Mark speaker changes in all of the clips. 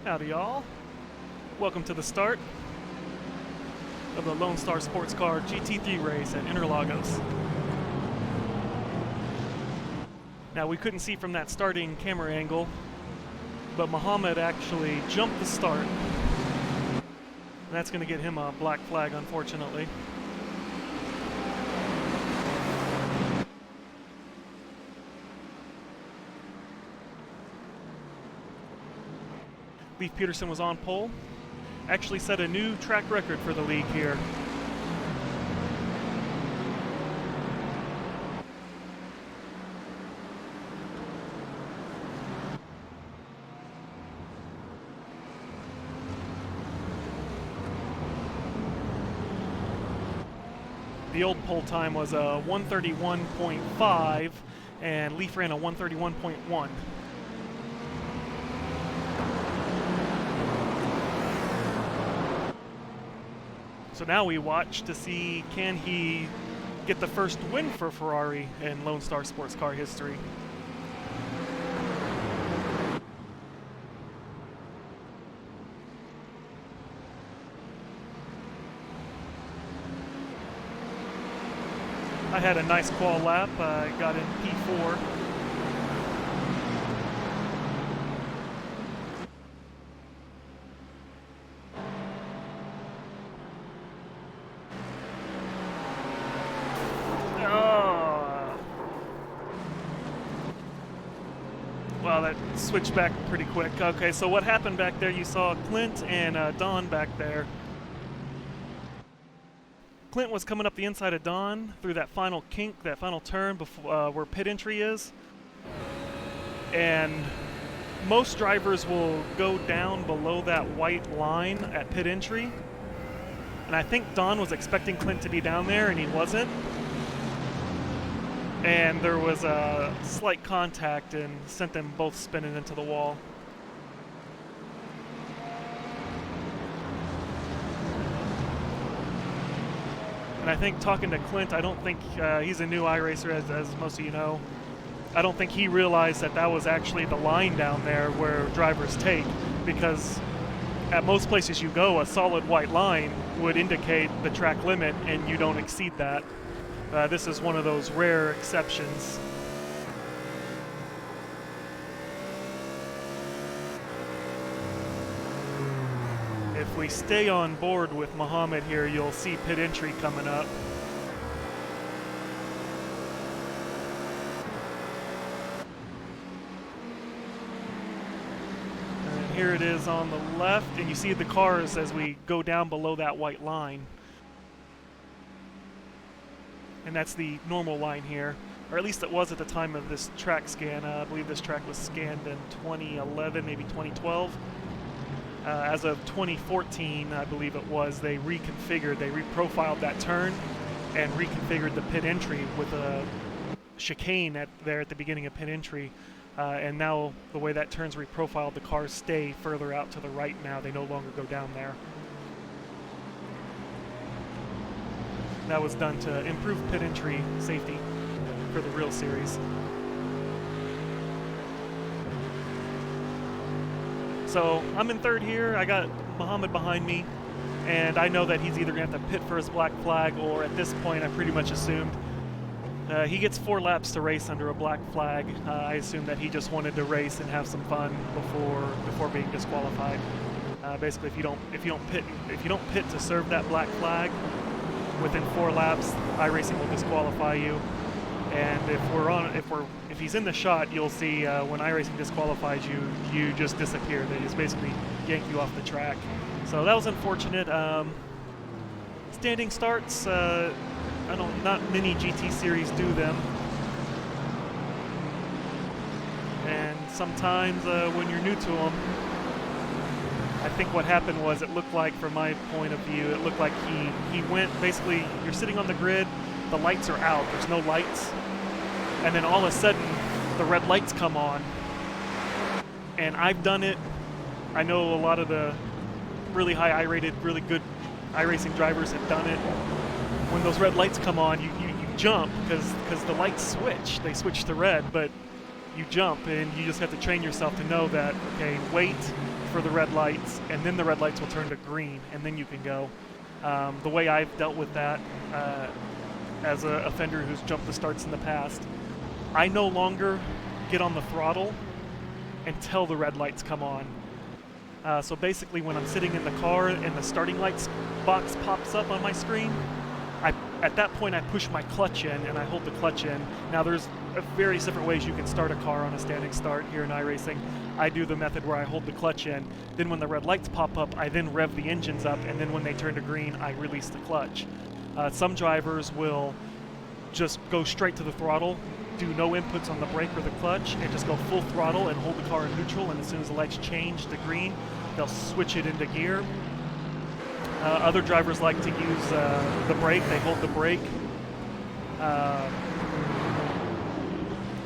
Speaker 1: Howdy y'all. Welcome to the start of the Lone Star Sports Car GT3 race at Interlagos. Now we couldn't see from that starting camera angle, but Muhammad actually jumped the start. And that's going to get him a black flag, unfortunately. Leif Peterson was on pole. Actually set a new track record for the league here. The old pole time was a 1:31.5 and Leif ran a 1:31.1. So now we watch to see, can he get the first win for Ferrari in Lone Star Sports Car history. I had a nice qual lap. I got in P4. Wow, that switched back pretty quick. Okay, so what happened back there, you saw Clint and Don back there. Clint was coming up the inside of Don through that final kink, that final turn before, where pit entry is. And most drivers will go down below that white line at pit entry. And I think Don was expecting Clint to be down there, and he wasn't. And there was a slight contact and sent them both spinning into the wall. And I think talking to Clint, I don't think he's a new iRacer, as most of you know. I don't think he realized that that was actually the line down there where drivers take, because at most places you go, a solid white line would indicate the track limit and you don't exceed that. This is one of those rare exceptions. If we stay on board with Muhammad here, you'll see pit entry coming up. And here it is on the left, and you see the cars as we go down below that white line. And that's the normal line here, or at least it was at the time of this track scan. I believe this track was scanned in 2011, maybe 2012. As of 2014, I believe it was, they reconfigured, they reprofiled that turn and reconfigured the pit entry with a chicane there at the beginning of pit entry. And now the way that turn's reprofiled, the cars stay further out to the right now. They no longer go down there. That was done to improve pit entry safety for the real series. So I'm in third here. I got Muhammad behind me, and I know that he's either gonna have to pit for his black flag, or at this point I pretty much assumed he gets 4 laps to race under a black flag. I assumed that he just wanted to race and have some fun before being disqualified. Basically, if you don't pit to serve that black flag within 4 laps, iRacing will disqualify you. And if he's in the shot, you'll see when iRacing disqualifies you, you just disappear. They just basically yank you off the track. So that was unfortunate. Standing starts, not many GT series do them. And sometimes when you're new to them, I think what happened was, it looked like, from my point of view, it looked like he went, basically, you're sitting on the grid, the lights are out, there's no lights, and then all of a sudden the red lights come on. And I've done it. I know a lot of the really high I-rated, really good iRacing drivers have done it. When those red lights come on, you jump, because the lights switch. They switch to red, but you jump, and you just have to train yourself to know that, okay, wait for the red lights, and then the red lights will turn to green, and then you can go. The way I've dealt with that as an offender who's jumped the starts in the past, I no longer get on the throttle until the red lights come on. So basically when I'm sitting in the car and the starting lights box pops up on my screen, at that point I push my clutch in and I hold the clutch in. Now there's various different ways you can start a car on a standing start here in iRacing. I do the method where I hold the clutch in, then when the red lights pop up I then rev the engines up, and then when they turn to green I release the clutch. Some drivers will just go straight to the throttle, do no inputs on the brake or the clutch, and just go full throttle and hold the car in neutral, and as soon as the lights change to green they'll switch it into gear. Other drivers like to use the brake. They hold the brake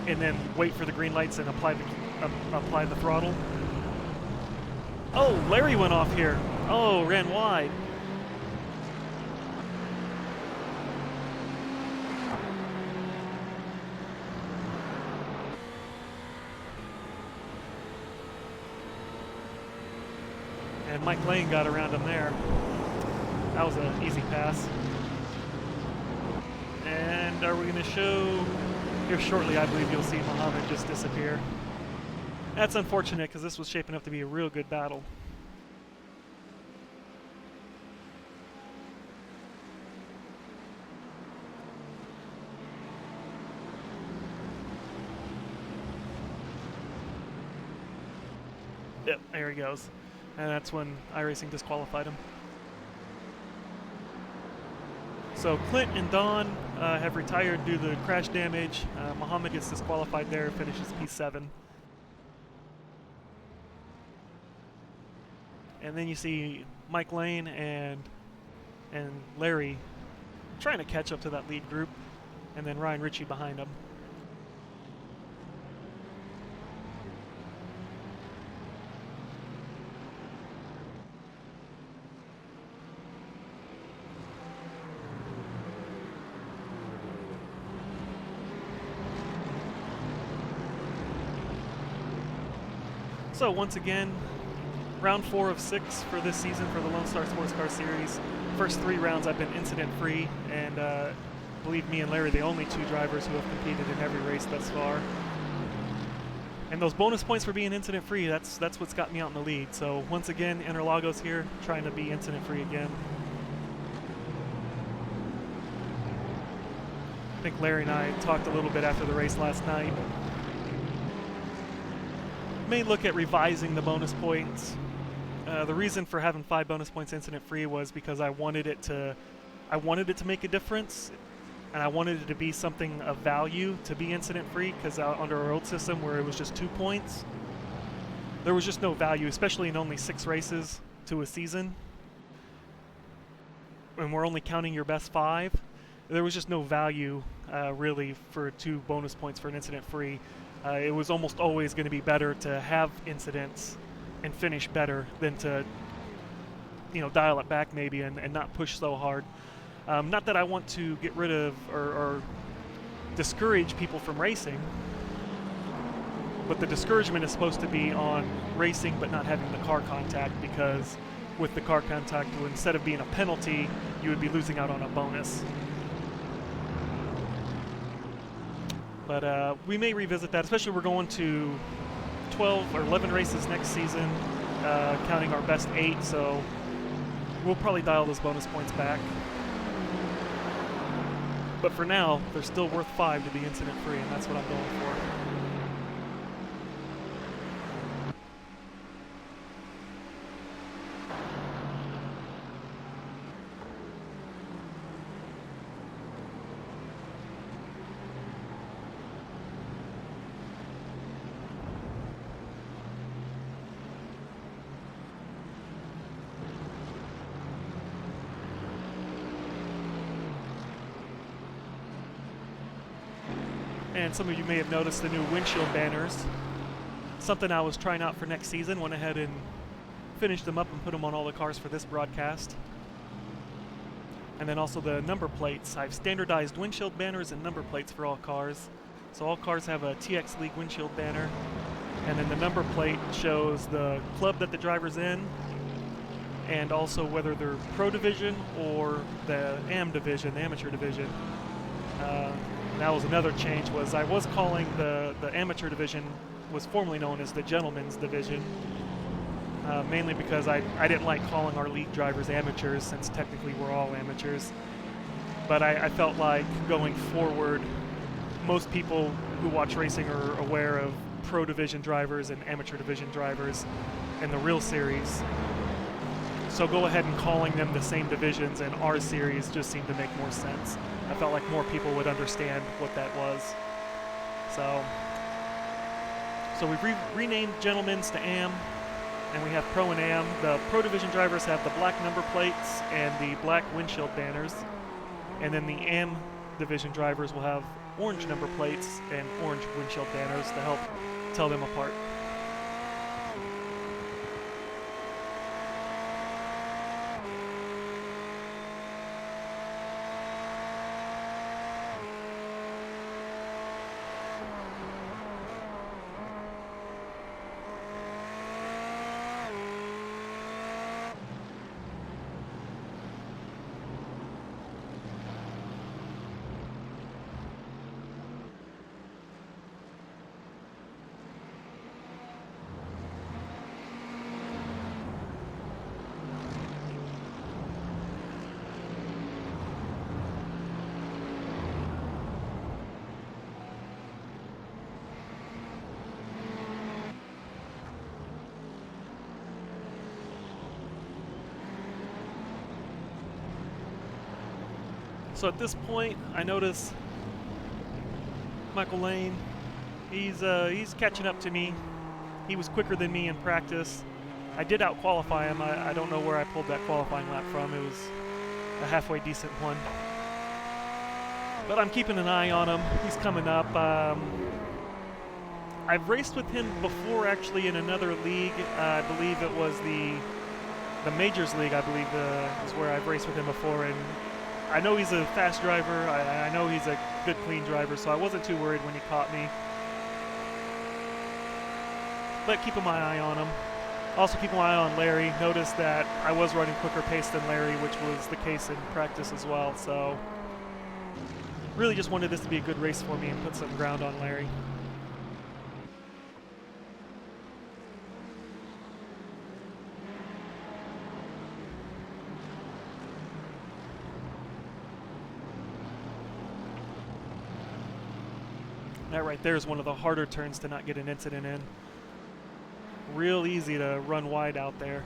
Speaker 1: and then wait for the green lights and apply the throttle. Oh, Larry went off here. Oh, ran wide. And Mike Lane got around him there. That was an easy pass. And are we going to show... Here shortly, I believe you'll see Muhammad just disappear. That's unfortunate because this was shaping up to be a real good battle. Yep, there he goes. And that's when iRacing disqualified him. So Clint and Don have retired due to crash damage. Muhammad gets disqualified there, finishes P7. And then you see Mike Lane and Larry trying to catch up to that lead group, and then Ryan Ritchie behind them. So once again, round 4 of 6 for this season for the Lone Star Sports Car Series. First 3 rounds I've been incident-free, and believe me and Larry, the only 2 drivers who have competed in every race thus far. And those bonus points for being incident-free, that's what's got me out in the lead. So once again, Interlagos here, trying to be incident-free again. I think Larry and I talked a little bit after the race last night. May look at revising the bonus points. The reason for having 5 bonus points incident free was because I wanted it to make a difference, and I wanted it to be something of value to be incident free, because under our old system where it was just 2 points, there was just no value, especially in only 6 races to a season. And we're only counting your best 5. There was just no value really for 2 bonus points for an incident free. It was almost always going to be better to have incidents and finish better than to, dial it back maybe and not push so hard. Not that I want to get rid of or discourage people from racing, but the discouragement is supposed to be on racing but not having the car contact, because with the car contact, instead of being a penalty, you would be losing out on a bonus. But we may revisit that, especially we're going to 12 or 11 races next season, counting our best 8, so we'll probably dial those bonus points back. But for now, they're still worth 5 to be incident-free, and that's what I'm going for. And some of you may have noticed the new windshield banners. Something I was trying out for next season. Went ahead and finished them up and put them on all the cars for this broadcast. And then also the number plates. I've standardized windshield banners and number plates for all cars. So all cars have a TX League windshield banner. and then the number plate shows the club that the driver's in, and also whether they're Pro Division or the AM Division, the Amateur Division. That was another change, was I was calling the Amateur Division, was formerly known as the Gentleman's Division, mainly because I didn't like calling our league drivers amateurs, since technically we're all amateurs. But I felt like going forward, most people who watch racing are aware of Pro Division drivers and Amateur Division drivers in the real series. So go ahead and calling them the same divisions in our series just seemed to make more sense. I felt like more people would understand what that was. So we've renamed Gentlemen's to AM, and we have Pro and AM. The Pro Division drivers have the black number plates and the black windshield banners, and then the AM Division drivers will have orange number plates and orange windshield banners to help tell them apart. So at this point, I notice Michael Lane, he's catching up to me. He was quicker than me in practice. I did out-qualify him. I don't know where I pulled that qualifying lap from. It was a halfway decent one. But I'm keeping an eye on him. He's coming up. I've raced with him before, actually, in another league. I believe it was the Majors League, I believe, is where I've raced with him before. And I know he's a fast driver. I know he's a good, clean driver, so I wasn't too worried when he caught me. But keeping my eye on him. Also keeping my eye on Larry. Noticed that I was running quicker pace than Larry, which was the case in practice as well. So really just wanted this to be a good race for me and put some ground on Larry. That right there is one of the harder turns to not get an incident in. Real easy to run wide out there.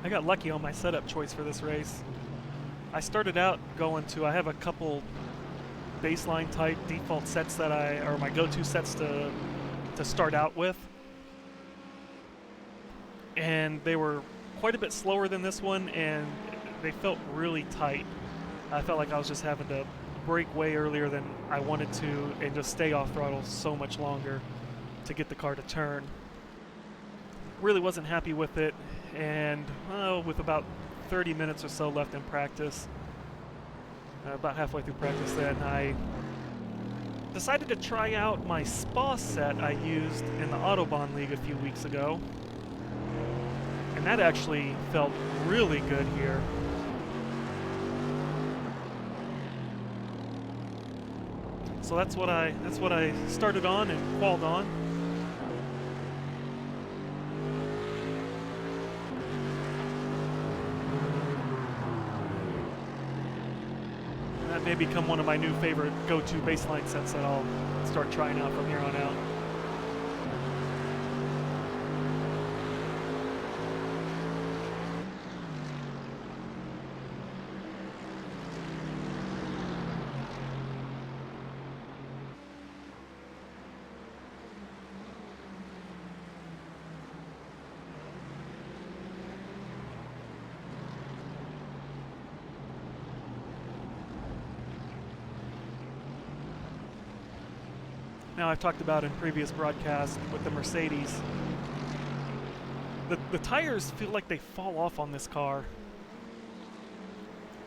Speaker 1: I got lucky on my setup choice for this race. I started out going to, I have a couple baseline type default sets that are my go-to sets to start out with. And they were quite a bit slower than this one, and they felt really tight. I felt like I was just having to brake way earlier than I wanted to and just stay off throttle so much longer to get the car to turn. Really wasn't happy with it, and with about 30 minutes or so left in practice, about halfway through practice then, I decided to try out my SPA set I used in the Autobahn League a few weeks ago, and that actually felt really good here. So that's what I started on and qualled on. That may become one of my new favorite go-to baseline sets that I'll start trying out from here on out. Now, I've talked about in previous broadcasts with the Mercedes, the tires feel like they fall off on this car.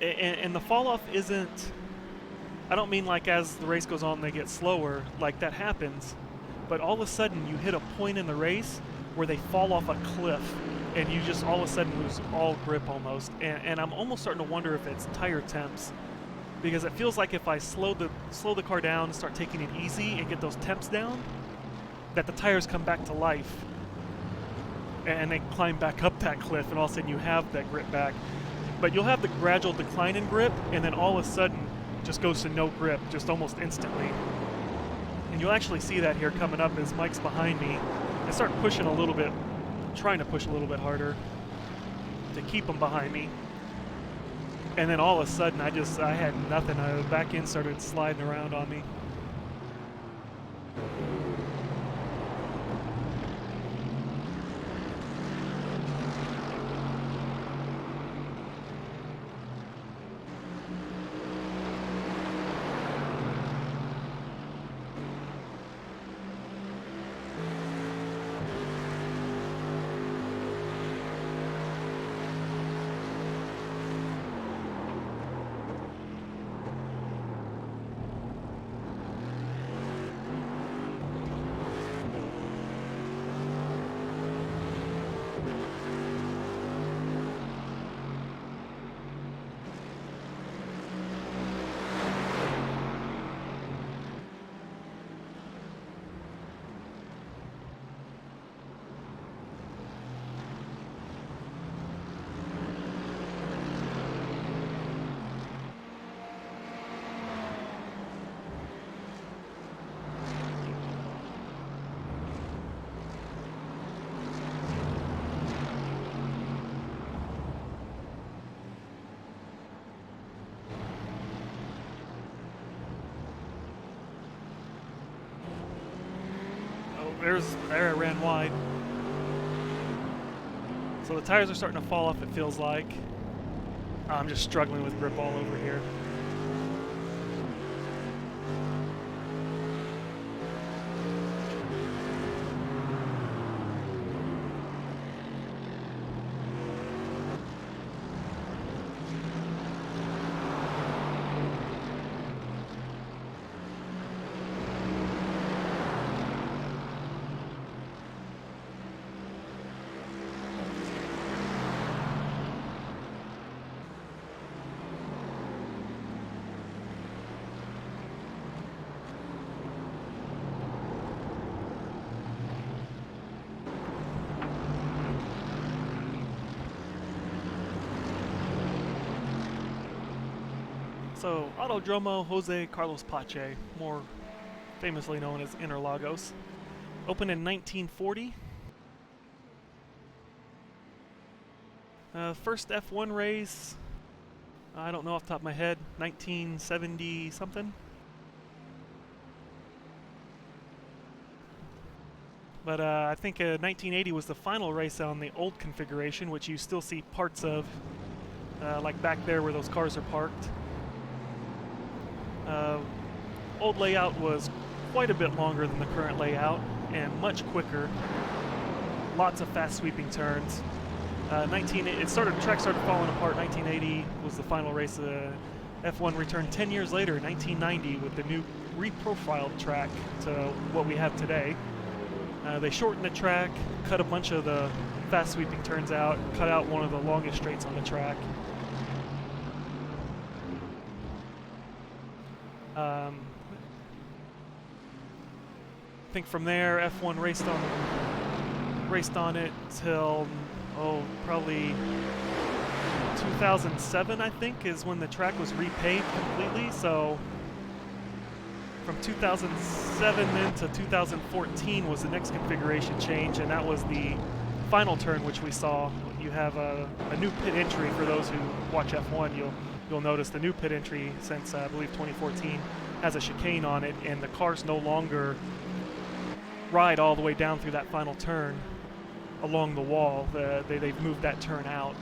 Speaker 1: And the fall off isn't, I don't mean like as the race goes on they get slower, like that happens, but all of a sudden you hit a point in the race where they fall off a cliff and you just all of a sudden lose all grip almost. And I'm almost starting to wonder if it's tire temps, because it feels like if I slow the car down, start taking it easy and get those temps down, that the tires come back to life and they climb back up that cliff, and all of a sudden you have that grip back. But you'll have the gradual decline in grip, and then all of a sudden just goes to no grip just almost instantly. And you'll actually see that here coming up as Mike's behind me. I start pushing a little bit, trying to push a little bit harder to keep him behind me. And then all of a sudden, I had nothing. The back end started sliding around on me. There I ran wide. So the tires are starting to fall off, it feels like. I'm just struggling with grip all over here. So, Autodromo Jose Carlos Pache, more famously known as Interlagos, opened in 1940. First F1 race, I don't know off the top of my head, 1970 something. But I think 1980 was the final race on the old configuration, which you still see parts of, like back there where those cars are parked. Old layout was quite a bit longer than the current layout and much quicker. Lots of fast sweeping turns. Track started falling apart. 1980 was the final race. F1 returned 10 years later, 1990, with the new reprofiled track to what we have today. They shortened the track, cut a bunch of the fast sweeping turns out, cut out one of the longest straights on the track. I think from there, F1 raced on it till probably 2007, I think, is when the track was repaved completely. So from 2007 then to 2014 was the next configuration change, and that was the final turn which we saw. You have a new pit entry. For those who watch F1, you'll notice the new pit entry since I believe 2014 has a chicane on it, and the cars no longer ride all the way down through that final turn along the wall. They've moved that turn out.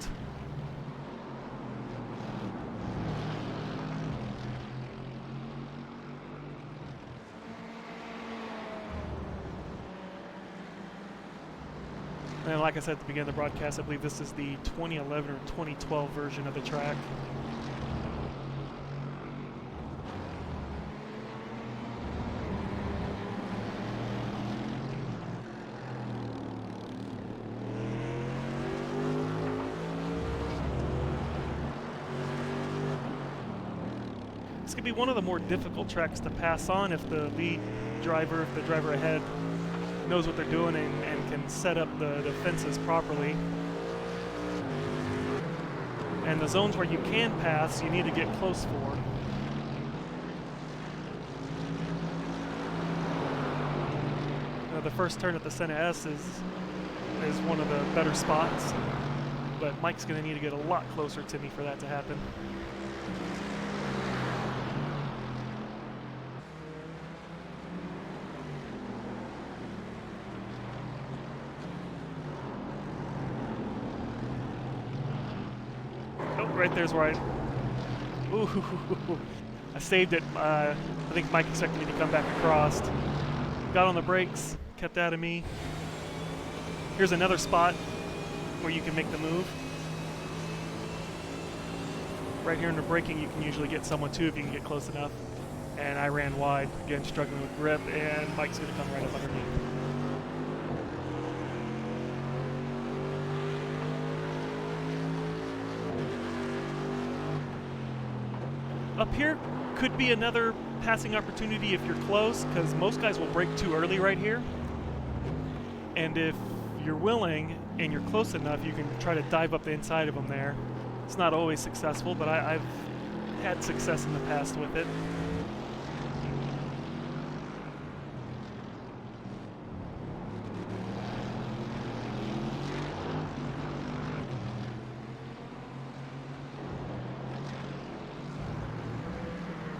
Speaker 1: And like I said at the beginning of the broadcast, I believe this is the 2011 or 2012 version of the track. This could be one of the more difficult tracks to pass on if the lead driver, if the driver ahead knows what they're doing and can set up the fences properly. And the zones where you can pass, you need to get close for. The first turn at the Senna S is one of the better spots, but Mike's going to need to get a lot closer to me for that to happen. Right there's where I saved it. I think Mike expected me to come back across. Got on the brakes, kept out of me. Here's another spot where you can make the move. Right here in the braking, you can usually get someone too if you can get close enough. And I ran wide, again struggling with grip, and Mike's gonna come right up underneath. Up here could be another passing opportunity if you're close, because most guys will brake too early right here. And if you're willing and you're close enough, you can try to dive up the inside of them there. It's not always successful, but I've had success in the past with it.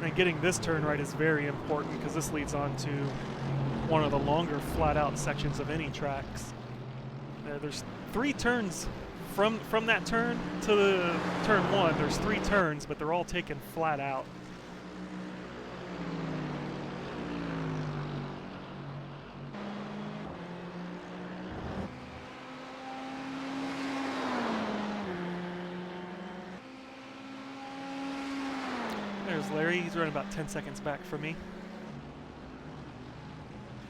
Speaker 1: And getting this turn right is very important, because this leads on to one of the longer flat-out sections of any tracks. There's 3 turns from that turn to the turn 1. There's 3 turns, but they're all taken flat out. There's Larry. He's running about 10 seconds back from me.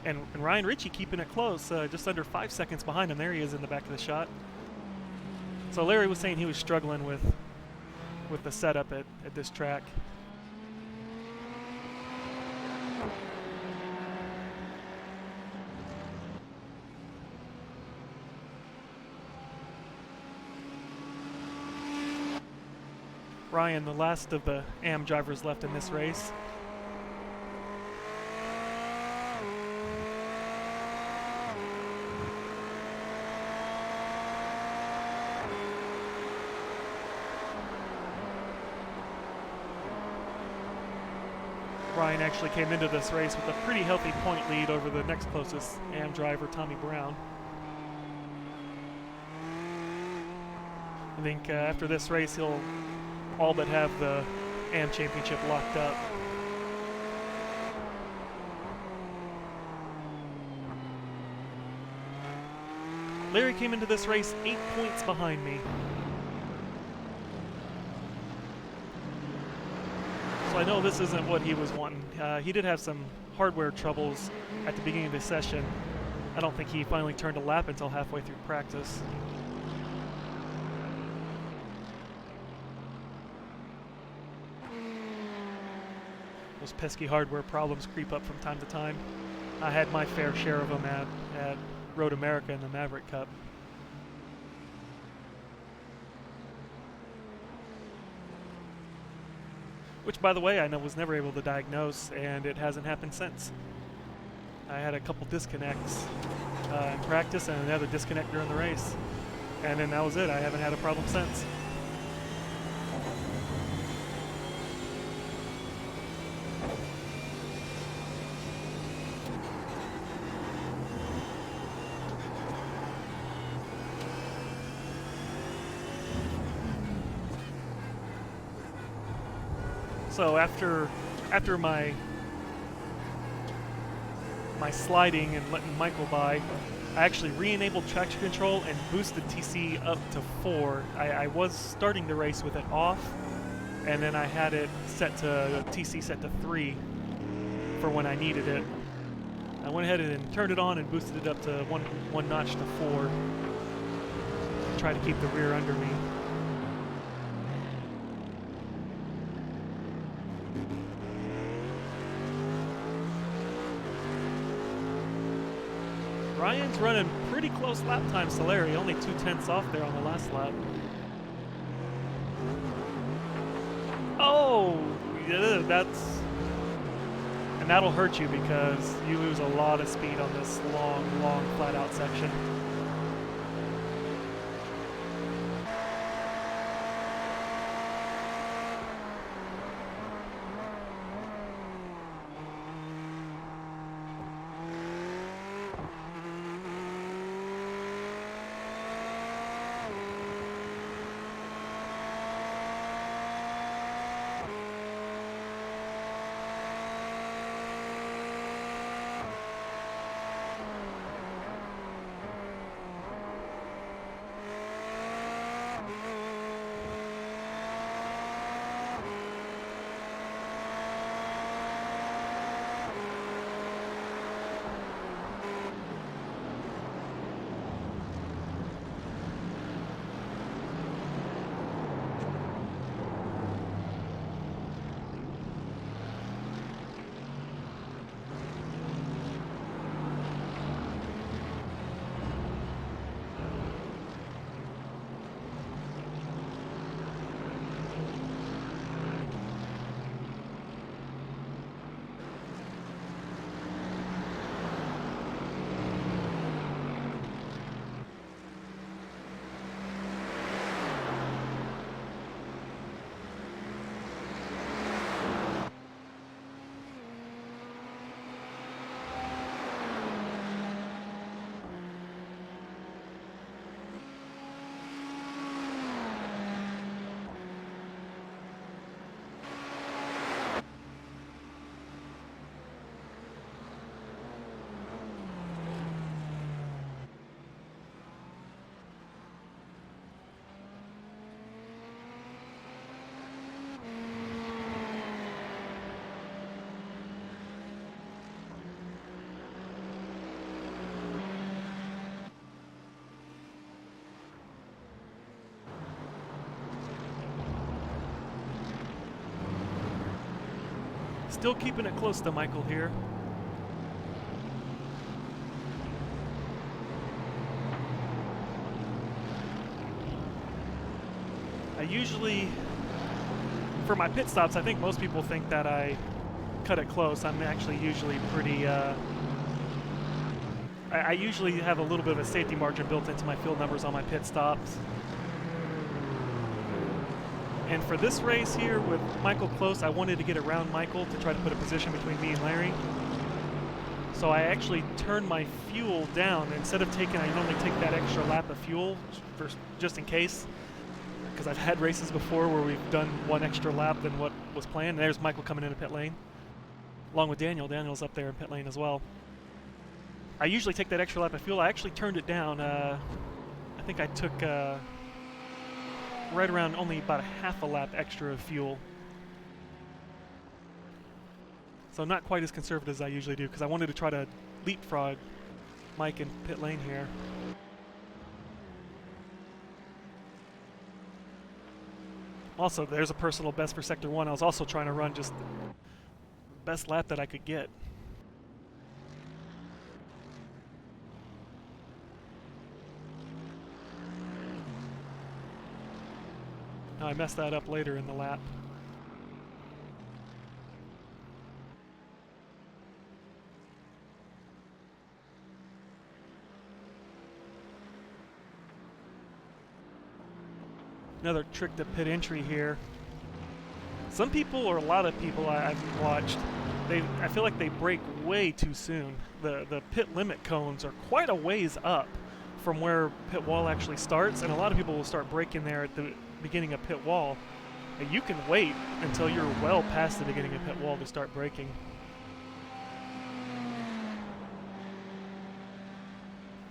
Speaker 1: And Ryan Ritchie keeping it close, just under 5 seconds behind him. There he is in the back of the shot. So Larry was saying he was struggling with the setup at this track. Ryan, the last of the AM drivers left in this race. Ryan actually came into this race with a pretty healthy point lead over the next closest AM driver, Tommy Brown. I think after this race, he'll all but have the AM championship locked up. Larry came into this race 8 points behind me. So I know this isn't what he was wanting. He did have some hardware troubles at the beginning of the session. I don't think he finally turned a lap until halfway through practice. Those pesky hardware problems creep up from time to time. I had my fair share of them at Road America in the Maverick Cup. which, by the way, I know was never able to diagnose, and it hasn't happened since. I had a couple disconnects in practice and another disconnect during the race, and then that was it. I haven't had a problem since. So after my sliding and letting Michael by, I actually re-enabled traction control and boosted TC up to 4. I was starting the race with it off, and then I had it set to TC set to 3 for when I needed it. I went ahead and turned it on and boosted it up to one notch to 4. Try to keep the rear under me. Ryan's running pretty close lap times to Larry, only 2/10 off there on the last lap. Oh, yeah, and that'll hurt you because you lose a lot of speed on this long flat out section. Still keeping it close to Michael here. I usually, for my pit stops, I think most people think that I cut it close. I'm actually usually pretty, I usually have a little bit of a safety margin built into my field numbers on my pit stops. And for this race here with Michael close, I wanted to get around Michael to try to put a position between me and Larry. So I actually turned my fuel down. Instead of taking, I normally take that extra lap of fuel for, just in case, because I've had races before where we've done one extra lap than what was planned. And there's Michael coming into pit lane, along with Daniel. Daniel's up there in pit lane as well. I usually take that extra lap of fuel. I actually turned it down. I think I took right around only about a half a lap extra of fuel. So not quite as conservative as I usually do, because I wanted to try to leapfrog Mike in pit lane here. Also, there's a personal best for Sector 1. I was also trying to run just the best lap that I could get. Now I messed that up later in the lap. Another trick to pit entry here. Some people, or a lot of people I've watched, I feel like they brake way too soon. The pit limit cones are quite a ways up from where pit wall actually starts, and a lot of people will start braking there at the beginning of pit wall. And you can wait until you're well past the beginning of pit wall to start braking.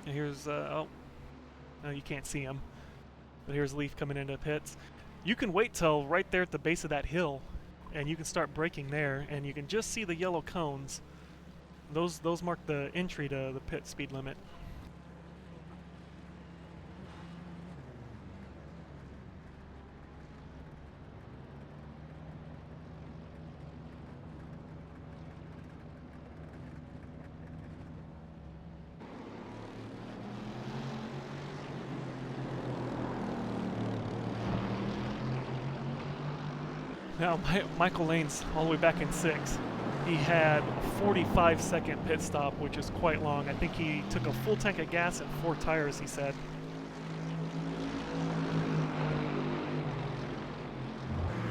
Speaker 1: And here's, oh, no, you can't see him. But here's Leaf coming into pits. You can wait till right there at the base of that hill, and you can start braking there, and you can just see the yellow cones. Those mark the entry to the pit speed limit. Now, Michael Lane's all the way back in 6th. He had a 45-second pit stop, which is quite long. I think he took a full tank of gas and 4 tires, he said.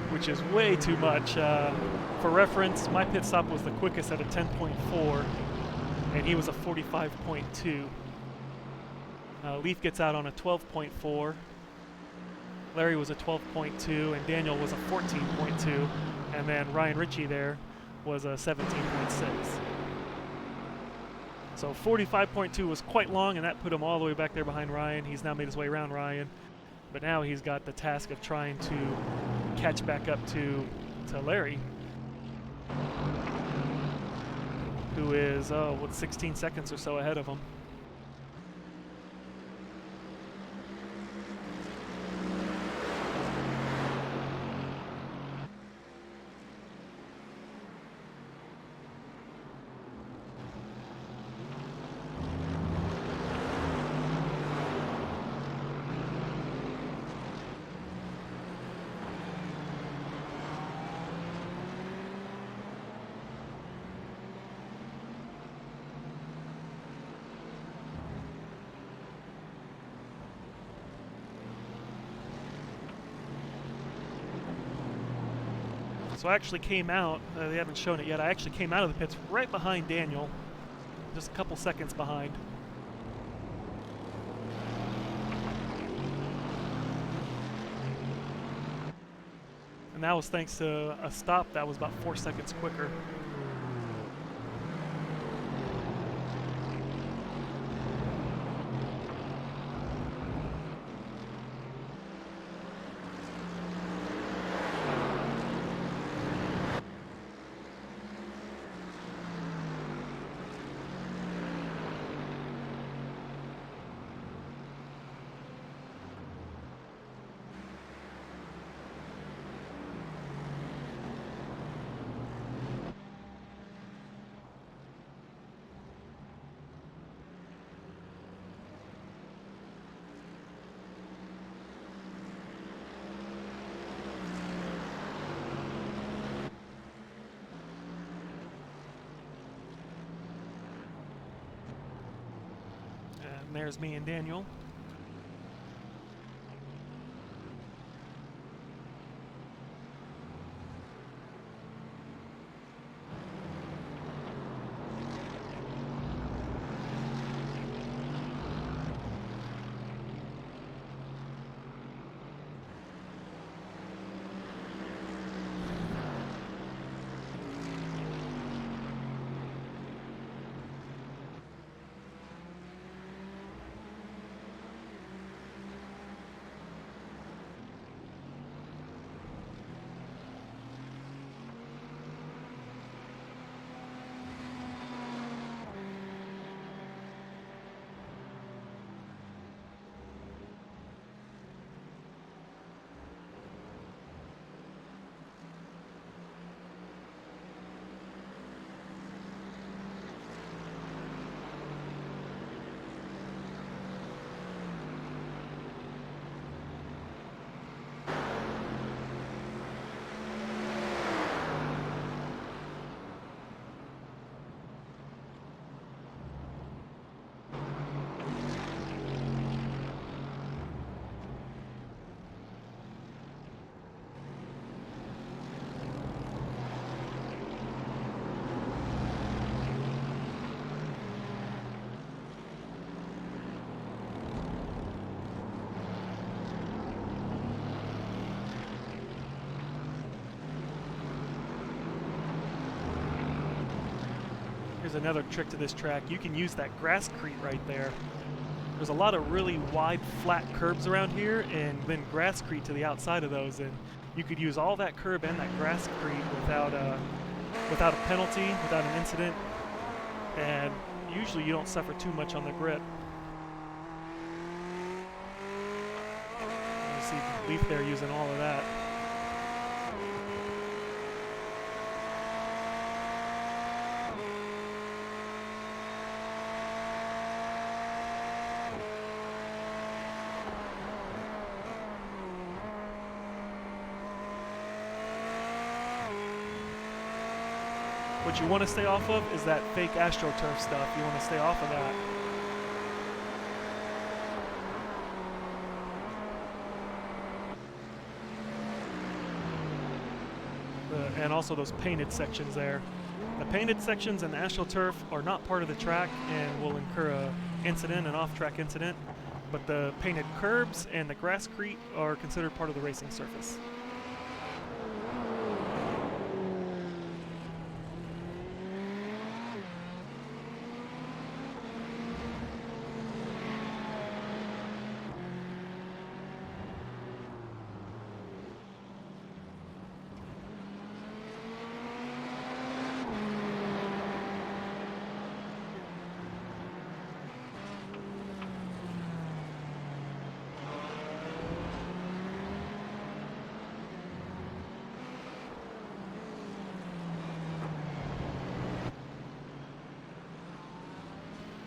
Speaker 1: Which is way too much. For reference, my pit stop was the quickest at a 10.4, and he was a 45.2. Leaf gets out on a 12.4. Larry was a 12.2, and Daniel was a 14.2, and then Ryan Ritchie there was a 17.6. So 45.2 was quite long, and that put him all the way back there behind Ryan. He's now made his way around Ryan, but now he's got the task of trying to catch back up to Larry, who is, 16 seconds or so ahead of him. So I actually came out, they haven't shown it yet, I actually came out of the pits right behind Daniel, just a couple seconds behind. And that was thanks to a stop that was about 4 seconds quicker. And there's me and Daniel. There's another trick to this track. You can use that grasscrete right there. There's a lot of really wide, flat curbs around here, and then grasscrete to the outside of those, and you could use all that curb and that grasscrete without a penalty, without an incident, and usually you don't suffer too much on the grip. You see Leaf there using all of that. What you want to stay off of is that fake AstroTurf stuff. You want to stay off of that. And also those painted sections there. The painted sections and the AstroTurf are not part of the track and will incur an incident, an off-track incident. But the painted curbs and the grasscrete are considered part of the racing surface.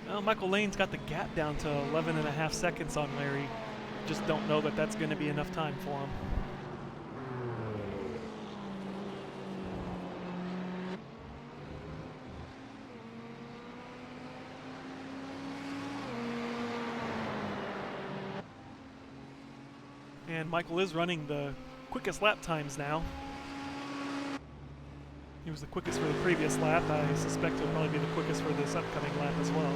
Speaker 1: Well, Michael Lane's got the gap down to 11.5 seconds on Larry. Just don't know that that's going to be enough time for him. And Michael is running the quickest lap times now. He was the quickest for the previous lap. I suspect he'll probably be the quickest for this upcoming lap as well.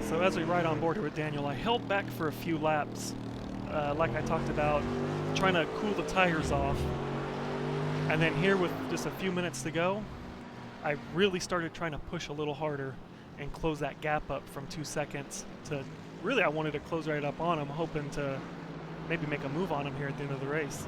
Speaker 1: So as we ride on board here with Daniel, I held back for a few laps, like I talked about, trying to cool the tires off. And then here with just a few minutes to go, I really started trying to push a little harder and close that gap up from 2 seconds to, really I wanted to close right up on him, hoping to maybe make a move on him here at the end of the race.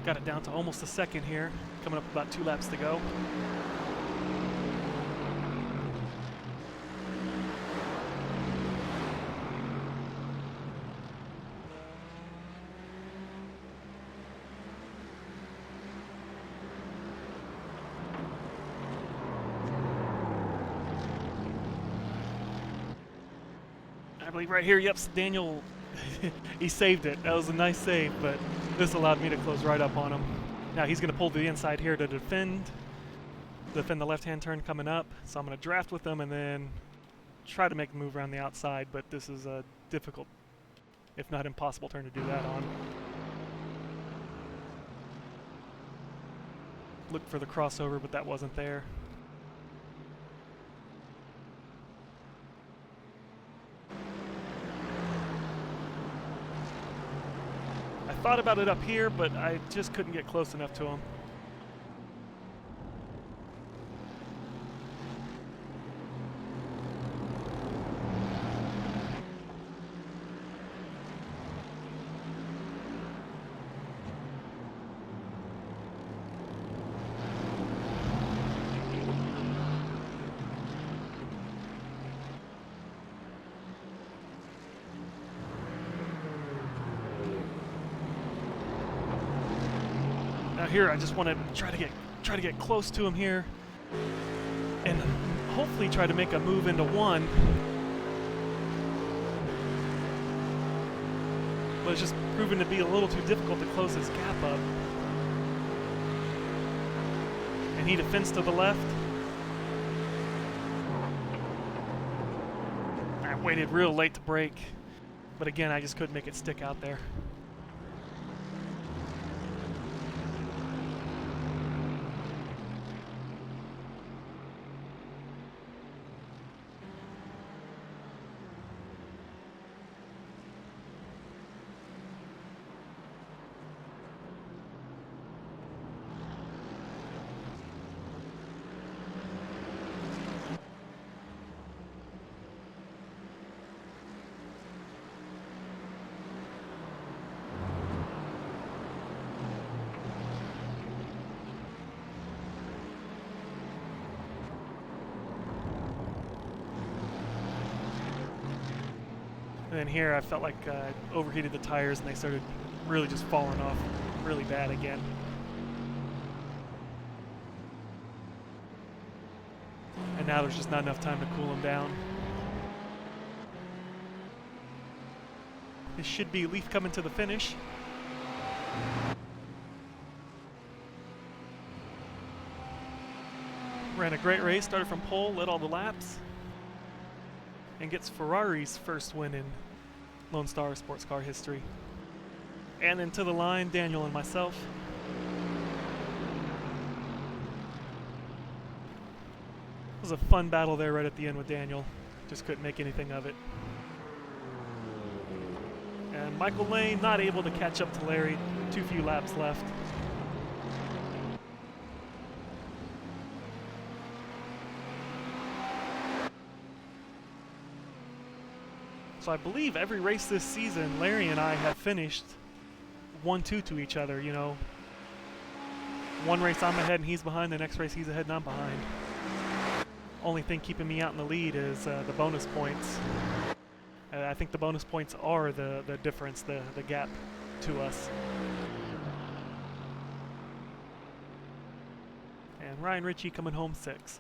Speaker 1: Got it down to almost a second here. Coming up about 2 laps to go. I believe right here, yep, Daniel, he saved it. That was a nice save, but this allowed me to close right up on him. Now he's going to pull to the inside here to defend the left-hand turn coming up. So I'm going to draft with him and then try to make the move around the outside, but this is a difficult, if not impossible, turn to do that on. Looked for the crossover, but that wasn't there. I thought about it up here, but I just couldn't get close enough to him. Now here, I just want to try to get close to him here, and hopefully try to make a move into 1. But it's just proven to be a little too difficult to close this gap up. And he defends to the left. I waited real late to brake, but again, I just couldn't make it stick out there. And then here I felt like I overheated the tires and they started really just falling off really bad again. And now there's just not enough time to cool them down. This should be Leaf coming to the finish. Ran a great race, started from pole, led all the laps, and gets Ferrari's first win in Lone Star sports car history. And then to the line, Daniel and myself. It was a fun battle there right at the end with Daniel. Just couldn't make anything of it. And Michael Lane not able to catch up to Larry. Too few laps left. So I believe every race this season, Larry and I have finished 1-2 to each other, you know. One race I'm ahead and he's behind, the next race he's ahead and I'm behind. Only thing keeping me out in the lead is the bonus points. I think the bonus points are the difference, the gap to us. And Ryan Ritchie coming home 6th.